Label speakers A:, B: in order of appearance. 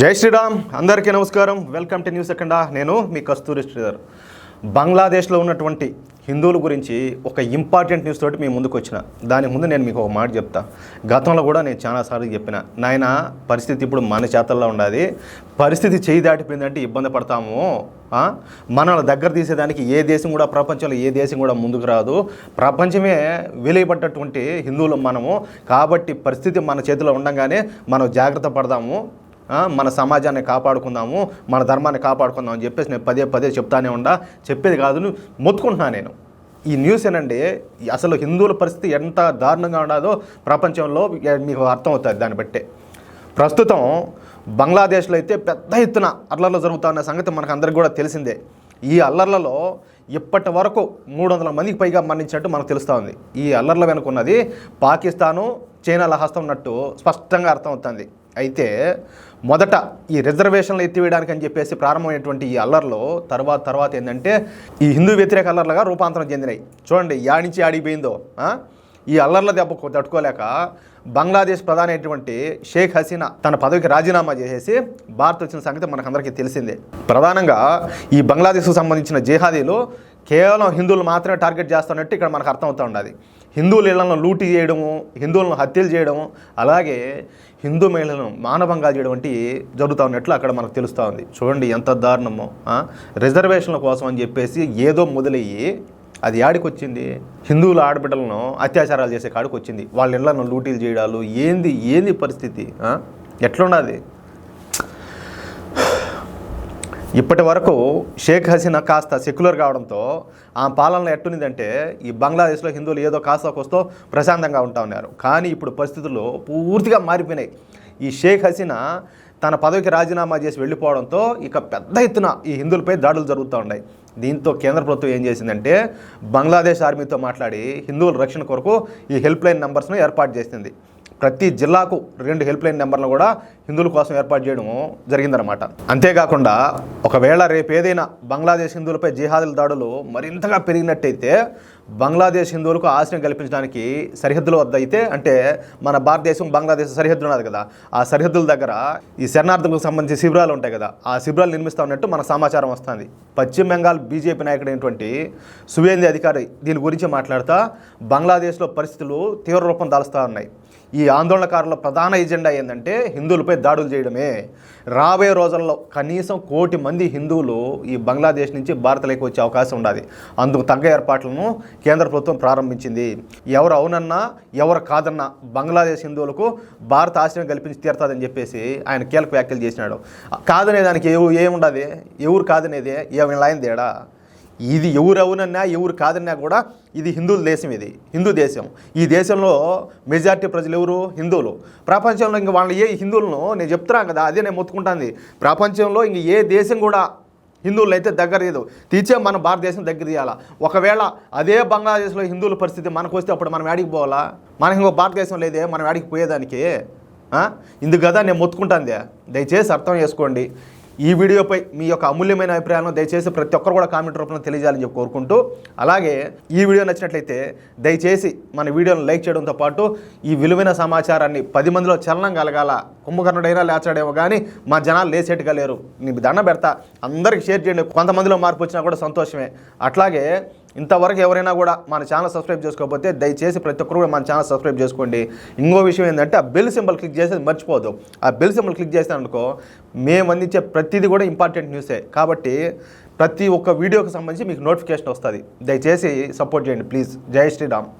A: జై శ్రీరామ్, అందరికీ నమస్కారం. వెల్కమ్ టు న్యూస్ సెకండా. నేను మీ కస్తూరి శ్రీధర్. బంగ్లాదేశ్లో ఉన్నటువంటి హిందువుల గురించి ఒక ఇంపార్టెంట్ న్యూస్ తోటి మీ ముందుకు వచ్చిన. దాని ముందు నేను మీకు ఒక మాట చెప్తా. గతంలో కూడా నేను చాలాసార్లు చెప్పిన, నాయన పరిస్థితి ఇప్పుడు మన చేతల్లో ఉండాలి. పరిస్థితి చేయి దాటిపోయిందంటే ఇబ్బంది పడతాము. మనల్ని దగ్గర తీసేదానికి ఏ దేశం కూడా, ప్రపంచంలో ఏ దేశం కూడా ముందుకు రాదు. ప్రపంచమే వెలియబడ్డటువంటి హిందువులు మనము. కాబట్టి పరిస్థితి మన చేతిలో ఉండగానే మనం జాగ్రత్త పడదాము, మన సమాజాన్ని కాపాడుకుందాము, మన ధర్మాన్ని కాపాడుకుందాం అని చెప్పేసి నేను పదే పదే చెప్తానే ఉండా. చెప్పేది కాదు, మొత్తుకుంటున్నాను నేను. ఈ న్యూస్ ఏనండి, అసలు హిందువుల పరిస్థితి ఎంత దారుణంగా ఉండదో ప్రపంచంలో మీకు అర్థమవుతుంది. దాన్ని బట్టే ప్రస్తుతం బంగ్లాదేశ్లో అయితే పెద్ద ఎత్తున అల్లర్లు జరుగుతున్న సంగతి మనకు అందరికీ కూడా తెలిసిందే. ఈ అల్లర్లలో ఇప్పటి వరకు 300 మందికి పైగా మరణించినట్టు మనకు తెలుస్తూ ఉంది. ఈ అల్లర్ల వెనుకున్నది పాకిస్తాను, చైనాల హస్తం ఉన్నట్టు స్పష్టంగా అర్థమవుతుంది. అయితే మొదట ఈ రిజర్వేషన్లు ఎత్తివేయడానికి అని చెప్పేసి ప్రారంభమైనటువంటి ఈ అల్లర్లు తర్వాత ఏంటంటే ఈ హిందూ వ్యతిరేక అల్లర్లుగా రూపాంతరం చెందినాయి. చూడండి యాడి నుంచి ఆడిపోయిందో. ఈ అల్లర్ల దెబ్బకు తట్టుకోలేక బంగ్లాదేశ్ ప్రధాని అయినటువంటి షేక్ హసీనా తన పదవికి రాజీనామా చేసేసి భారత్ వచ్చిన సంగతి మనకందరికీ తెలిసిందే. ప్రధానంగా ఈ బంగ్లాదేశ్కు సంబంధించిన జిహాదీలు కేవలం హిందువులు మాత్రమే టార్గెట్ చేస్తున్నట్టు ఇక్కడ మనకు అర్థమవుతూ ఉన్నది. హిందువుల ఇళ్లను లూటీ చేయడము, హిందువులను హత్యలు చేయడము, అలాగే హిందూ మహిళలను మానభంగాలు చేయడం వంటి జరుగుతూ ఉన్నట్లు అక్కడ మనకు తెలుస్తూ ఉంది. చూడండి ఎంత దారుణమో. రిజర్వేషన్ల కోసం అని చెప్పేసి ఏదో మొదలయ్యి అది యాడికి వచ్చింది, హిందువుల ఆడబిడ్డలను అత్యాచారాలు చేసే కాడికి వచ్చింది. వాళ్ళ ఇళ్లను లూటీలు చేయడాలు. ఏంది పరిస్థితి, ఎట్లున్నది? ఇప్పటి వరకు షేక్ హసీనా కాస్త సెక్యులర్ కావడంతో ఆ పాలన ఎట్టునిందంటే ఈ బంగ్లాదేశ్లో హిందువులు ఏదో కాస్త కోస్తో ప్రశాంతంగా ఉంటా ఉన్నారు. కానీ ఇప్పుడు పరిస్థితులు పూర్తిగా మారిపోయినాయి. ఈ షేక్ హసీనా తన పదవికి రాజీనామా చేసి వెళ్ళిపోవడంతో ఇక పెద్ద ఎత్తున ఈ హిందువులపై దాడులు జరుగుతూ ఉన్నాయి. దీంతో కేంద్ర ప్రభుత్వం ఏం చేసిందంటే బంగ్లాదేశ్ ఆర్మీతో మాట్లాడి హిందువుల రక్షణ కొరకు ఈ హెల్ప్ లైన్ నెంబర్స్ను ఏర్పాటు చేసింది. ప్రతి జిల్లాకు 2 హెల్ప్ లైన్ నెంబర్లను కూడా హిందువుల కోసం ఏర్పాటు చేయడం జరిగిందనమాట. అంతేకాకుండా ఒకవేళ రేపు ఏదైనా బంగ్లాదేశ్ హిందువులపై జిహాదుల దాడులు మరింతగా పెరిగినట్టయితే బంగ్లాదేశ్ హిందువులకు ఆశ్రయం కల్పించడానికి సరిహద్దుల వద్ద అయితే, అంటే మన భారతదేశం బంగ్లాదేశ్ సరిహద్దు ఉన్నది కదా, ఆ సరిహద్దుల దగ్గర ఈ శరణార్థులకు సంబంధించి శిబిరాలు ఉంటాయి కదా, ఆ శిబిరాలు నిర్మిస్తూ ఉన్నట్టు మన సమాచారం వస్తుంది. పశ్చిమ బెంగాల్ బీజేపీ నాయకుడైనటువంటి సువేంద్ర అధికారి దీని గురించి మాట్లాడుతూ బంగ్లాదేశ్లో పరిస్థితులు తీవ్ర రూపం దాలుస్తూ ఉన్నాయి. ఈ ఆందోళనకారుల ప్రధాన ఎజెండా ఏంటంటే హిందువులపై దాడులు చేయడమే. రాబోయే రోజుల్లో కనీసం 1 కోటి మంది హిందువులు ఈ బంగ్లాదేశ్ నుంచి భారత్లోకి వచ్చే అవకాశం ఉండాలి. అందుకు తగ్గ ఏర్పాట్లను కేంద్ర ప్రభుత్వం ప్రారంభించింది. ఎవరు అవునన్నా ఎవరు కాదన్నా బంగ్లాదేశ్ హిందువులకు భారత ఆశ్రయం కల్పించి తీరుతుందని చెప్పేసి ఆయన కీలక వ్యాఖ్యలు చేసినాడు. కాదనేదానికి ఏముండదు, ఎవరు కాదనేదే ఏమైనా తేడా. ఇది ఎవరు అవునన్నా ఎవరు కాదన్నా కూడా ఇది హిందువుల దేశం, ఇది హిందూ దేశం. ఈ దేశంలో మెజారిటీ ప్రజలు ఎవరు? హిందువులు. ప్రపంచంలో ఇంక వాళ్ళ హిందువులను నేను చెప్తున్నాను కదా, అదే నేను మొత్తుకుంటాను. ప్రపంచంలో ఇంక ఏ దేశం కూడా హిందువులు అయితే దగ్గర లేదు, తీర్చే మన భారతదేశం దగ్గర తీయాలా. ఒకవేళ అదే బంగ్లాదేశ్లో హిందువుల పరిస్థితి మనకు వస్తే అప్పుడు మనం యాడికి పోవాలా? మనకి ఇంకో భారతదేశం లేదే మనం యాడికి పోయేదానికి. ఇందుకు కదా నేను మొత్తుకుంటాను. దయచేసి అర్థం చేసుకోండి. ఈ వీడియోపై మీ యొక్క అమూల్యమైన అభిప్రాయాలను దయచేసి ప్రతి ఒక్కరు కూడా కామెంట్ రూపంలో తెలియజేయాలని చెప్పి కోరుకుంటూ, అలాగే ఈ వీడియో నచ్చినట్లయితే దయచేసి మన వీడియోను లైక్ చేయడంతో పాటు ఈ విలువైన సమాచారాన్ని 10 మందిలో చలనం కలగాల. కుంభకర్ణుడైనా లేచాడేమో కానీ మా జనాలు లేచేట్టుగా లేరు. నీకు దండం పెడతా, అందరికీ షేర్ చేయండి. కొంతమందిలో మార్పు వచ్చినా కూడా సంతోషమే. అట్లాగే ఇంతవరకు ఎవరైనా కూడా మన ఛానల్ సబ్స్క్రైబ్ చేసుకోకపోతే దయచేసి ప్రతి ఒక్కరు కూడా మన ఛానల్ సబ్స్క్రైబ్ చేసుకోండి. ఇంకో విషయం ఏంటంటే ఆ బెల్ సింబల్ క్లిక్ చేసేది మర్చిపోదు. ఆ బెల్ సింబల్ క్లిక్ చేస్తాననుకో మేము అందించే ప్రతిదీ కూడా ఇంపార్టెంట్ న్యూసే. కాబట్టి ప్రతి ఒక్క వీడియోకి సంబంధించి మీకు నోటిఫికేషన్ వస్తుంది. దయచేసి సపోర్ట్ చేయండి ప్లీజ్. జై శ్రీరామ్.